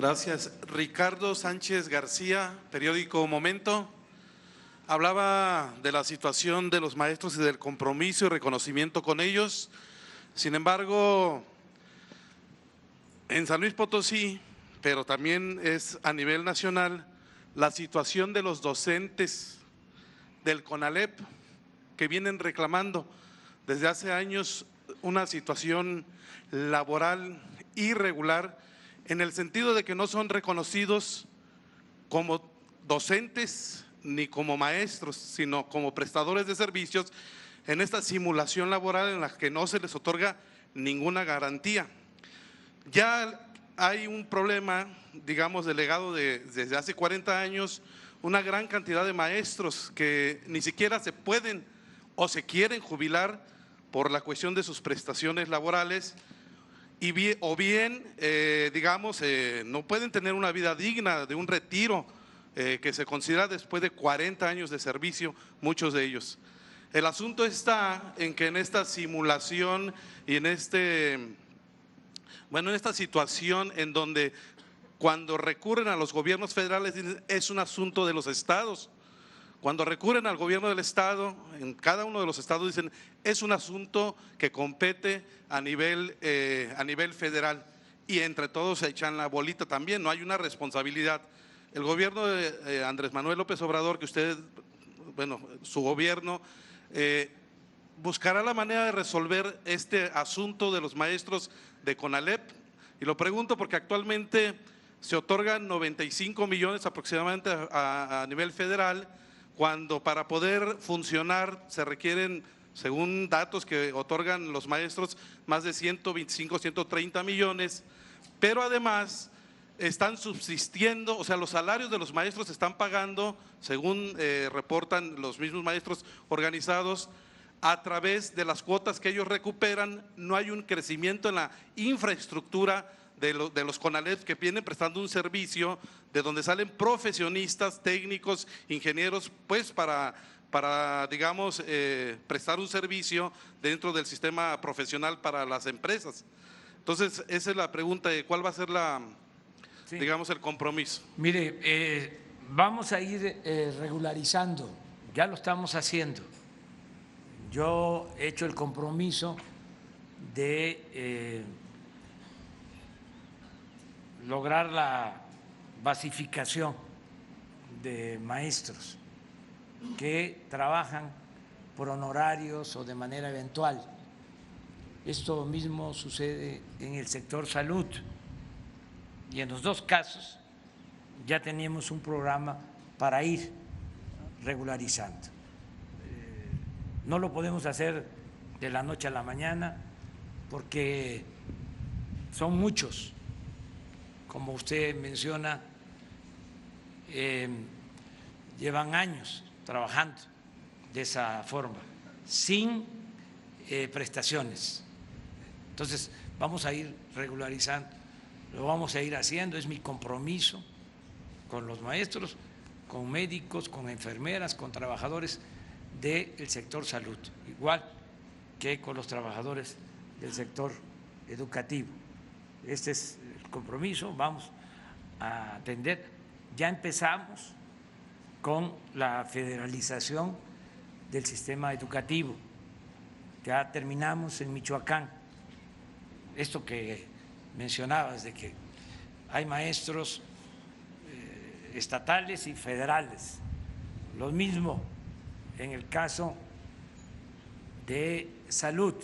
Gracias. Ricardo Sánchez García, periódico Momento. Hablaba de la situación de los maestros y del compromiso y reconocimiento con ellos. Sin embargo, en San Luis Potosí, pero también es a nivel nacional, la situación de los docentes del CONALEP que vienen reclamando desde hace años una situación laboral irregular, en el sentido de que no son reconocidos como docentes ni como maestros, sino como prestadores de servicios en esta simulación laboral en la que no se les otorga ninguna garantía. Ya hay un problema, digamos, delegado desde hace 40 años, una gran cantidad de maestros que ni siquiera se pueden o se quieren jubilar por la cuestión de sus prestaciones laborales, o bien, digamos, no pueden tener una vida digna de un retiro que se considera después de 40 años de servicio, muchos de ellos. El asunto está en que en esta simulación y en en esta situación en donde cuando recurren a los gobiernos federales es un asunto de los estados. Cuando recurren al gobierno del estado, en cada uno de los estados dicen es un asunto que compete a nivel federal y entre todos se echan la bolita también, no hay una responsabilidad. El gobierno de Andrés Manuel López Obrador, que usted, su gobierno buscará la manera de resolver este asunto de los maestros de CONALEP, y lo pregunto porque actualmente se otorgan 95 millones aproximadamente a nivel federal, cuando para poder funcionar se requieren, según datos que otorgan los maestros, más de 125, 130 millones, pero además están subsistiendo, o sea, los salarios de los maestros se están pagando, según reportan los mismos maestros organizados, a través de las cuotas que ellos recuperan. No hay un crecimiento en la infraestructura de los CONALEP que vienen prestando un servicio de donde salen profesionistas, técnicos, ingenieros, pues para digamos, prestar un servicio dentro del sistema profesional para las empresas. Entonces, esa es la pregunta de cuál va a ser digamos, el compromiso. Mire, vamos a ir regularizando, ya lo estamos haciendo. Yo he hecho el compromiso de lograr la basificación de maestros que trabajan por honorarios o de manera eventual. Esto mismo sucede en el sector salud y en los dos casos ya teníamos un programa para ir regularizando. No lo podemos hacer de la noche a la mañana porque son muchos, como usted menciona, llevan años trabajando de esa forma, sin prestaciones. Entonces, vamos a ir regularizando, lo vamos a ir haciendo, es mi compromiso con los maestros, con médicos, con enfermeras, con trabajadores del sector salud, igual que con los trabajadores del sector educativo. Este es el compromiso, vamos a atender. Ya empezamos con la federalización del sistema educativo, ya terminamos en Michoacán. Esto que mencionabas de que hay maestros estatales y federales, lo mismo en el caso de salud.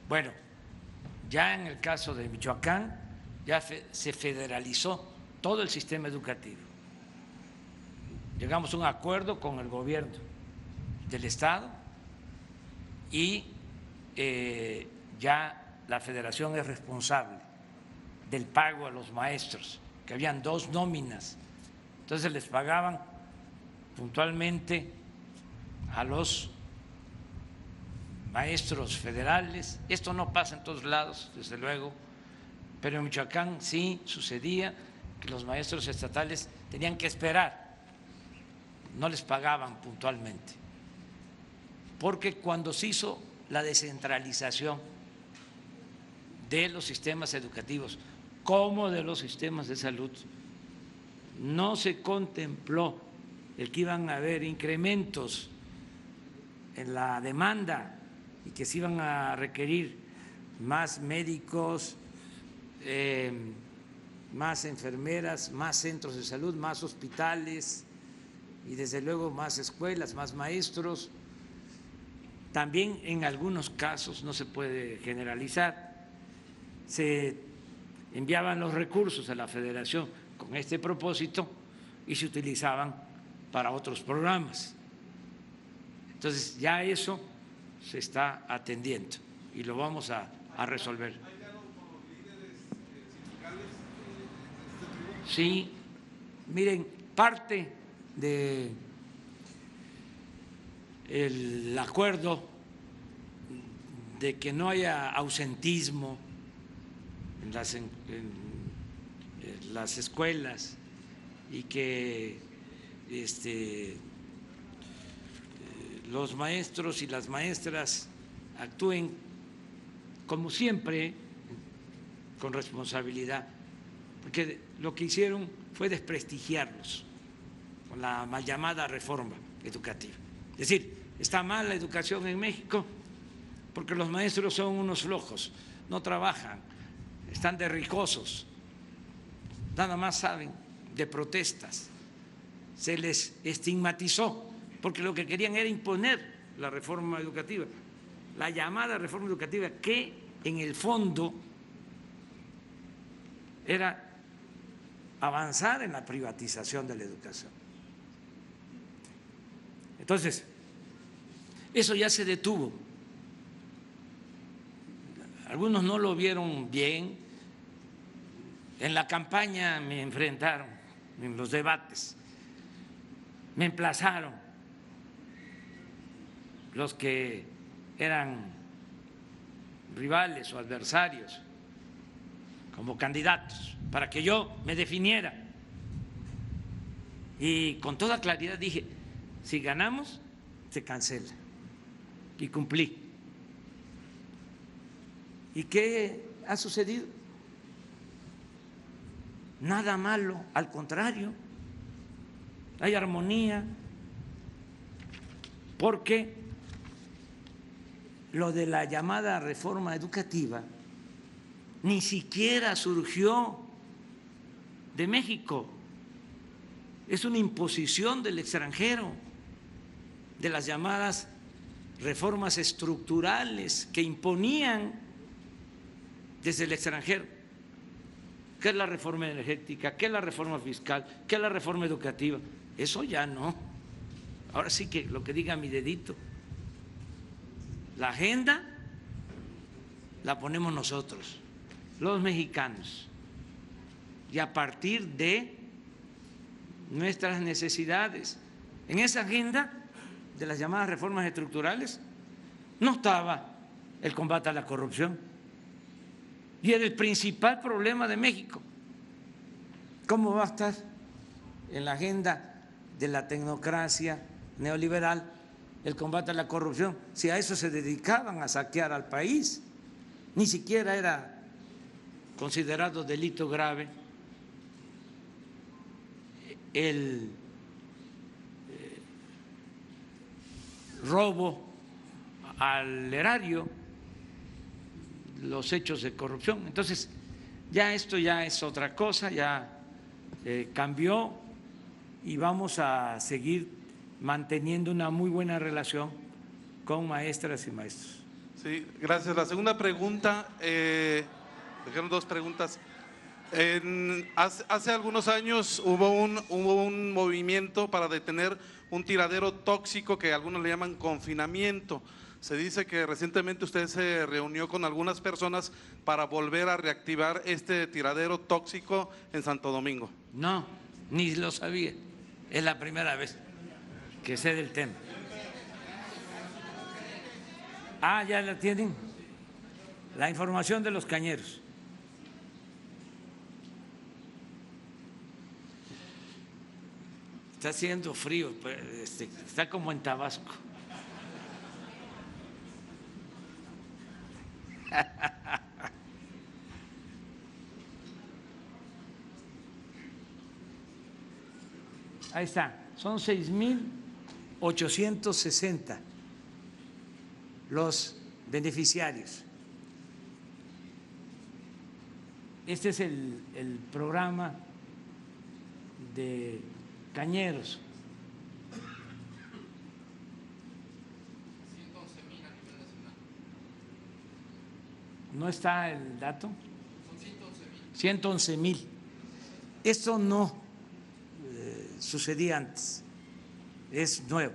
Bueno, ya en el caso de Michoacán ya se federalizó todo el sistema educativo. Llegamos a un acuerdo con el gobierno del estado y ya la federación es responsable del pago a los maestros, que habían 2 nóminas, entonces les pagaban puntualmente a los maestros federales. Esto no pasa en todos lados, desde luego, pero en Michoacán sí sucedía que los maestros estatales tenían que esperar, no les pagaban puntualmente, porque cuando se hizo la descentralización de los sistemas educativos como de los sistemas de salud. No se contempló el que iban a haber incrementos en la demanda y que se iban a requerir más médicos, más enfermeras, más centros de salud, más hospitales y desde luego más escuelas, más maestros. También en algunos casos, no se puede generalizar, se enviaban los recursos a la Federación con este propósito y se utilizaban para otros programas. Entonces ya eso se está atendiendo y lo vamos a resolver. ¿Hay diálogo con los líderes sindicales en este tributo? Sí, miren, parte del acuerdo de que no haya ausentismo en las escuelas y que los maestros y las maestras actúen como siempre, con responsabilidad, porque lo que hicieron fue desprestigiarlos con la mal llamada reforma educativa. Es decir, está mal la educación en México porque los maestros son unos flojos, no trabajan, están de ricosos, nada más saben de protestas. Se les estigmatizó porque lo que querían era imponer la reforma educativa, la llamada reforma educativa, que en el fondo era avanzar en la privatización de la educación. Entonces, eso ya se detuvo. Algunos no lo vieron bien. En la campaña me enfrentaron, en los debates, me emplazaron los que eran rivales o adversarios como candidatos para que yo me definiera. Y con toda claridad dije, si ganamos, se cancela. Y cumplí. ¿Y qué ha sucedido? Nada malo, al contrario, hay armonía, porque lo de la llamada reforma educativa ni siquiera surgió de México, es una imposición del extranjero, de las llamadas reformas estructurales que imponían desde el extranjero. ¿Qué es la reforma energética? ¿Qué es la reforma fiscal? ¿Qué es la reforma educativa? Eso ya no. Ahora sí que lo que diga mi dedito. La agenda la ponemos nosotros, los mexicanos, y a partir de nuestras necesidades. En esa agenda de las llamadas reformas estructurales no estaba el combate a la corrupción, y era el principal problema de México. ¿Cómo va a estar en la agenda de la tecnocracia neoliberal el combate a la corrupción si a eso se dedicaban, a saquear al país? Ni siquiera era considerado delito grave el robo al erario, los hechos de corrupción. Entonces, ya esto ya es otra cosa, ya cambió, y vamos a seguir manteniendo una muy buena relación con maestras y maestros. Sí, gracias. La segunda pregunta, dejaron dos preguntas. Hace algunos años hubo un movimiento para detener un tiradero tóxico que algunos le llaman confinamiento. Se dice que recientemente usted se reunió con algunas personas para volver a reactivar este tiradero tóxico en Santo Domingo. No, ni lo sabía. Es la primera vez que sé del tema. Ah, ya la tienen. La información de los cañeros. Está haciendo frío, está como en Tabasco. Ahí está, son 6.860 los beneficiarios. Este es el programa de Cañeros. 111,000 a nivel nacional. ¿No está el dato? Son 111,000. 111,000. Esto no sucedía antes, es nuevo.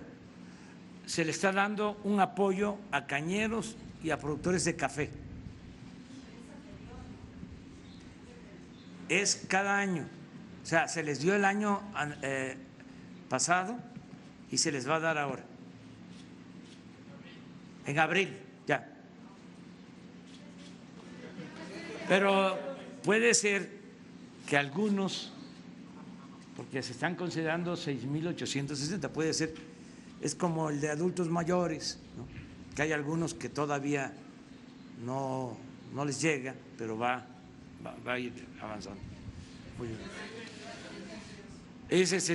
Se le está dando un apoyo a cañeros y a productores de café. Es cada año, o sea, se les dio el año pasado y se les va a dar ahora. En abril, ya. Pero puede ser que algunos, porque se están considerando 6.860, puede ser, es como el de adultos mayores, ¿no? Que hay algunos que todavía no les llega, pero va a ir avanzando. Ese es